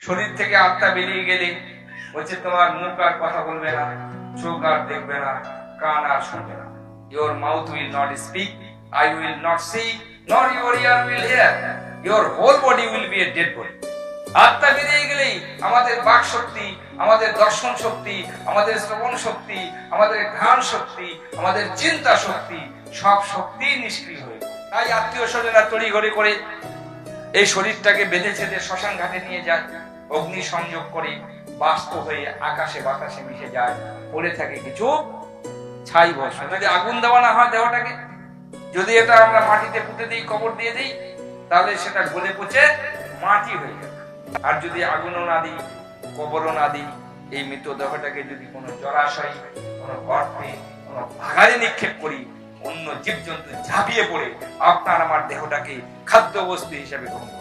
শরীর থেকে আত্মা বেরিয়ে গেলে বলছে তোমার মুখ আর কথা বলবে না, চোখ আর দেখবে না, কান আর শুনবে না। Your mouth will not speak, eye will not see, nor your ear will hear. Your whole body will be a dead body. আত্মা বেরিয়ে গেলেই আমাদের বাক শক্তি, আমাদের দর্শন শক্তি, আমাদের শ্রবণ শক্তি, আমাদের ঘ্রাণ শক্তি, আমাদের চিন্তা শক্তি, সব শক্তি নিষ্ক্রিয় হয়ে যায়। তাই আত্মীয় স্বজনরা তড়িঘড়ি করে এই শরীরটাকে বেঁধে ছেদে শ্মশান ঘাটে নিয়ে যায়, অগ্নি সংযোগ করে বাষ্প হয়ে আকাশে বাতাসে মিশে যায়, পড়ে থাকে কিছু ছাই ভস্ম। যদি আগুন দেওয়া না হয় দেহটাকে, যদি এটা আমরা মাটিতে পুঁতে দিই, কবর দিয়ে দিই, তাহলে সেটা গলে পচে মাটি হয়ে যাবে। আর যদি আগুনও না দিই, কবরও না দিই, এই মৃতদেহটাকে যদি কোনো জলাশয়, কোনো গর্তে, কোনো ভাগাড়ে নিক্ষেপ করি, অন্য জীবজন্তু ঝাঁপিয়ে পড়ে আপনার আমার দেহটাকে খাদ্য বস্তু হিসেবে গ্রহণ করে।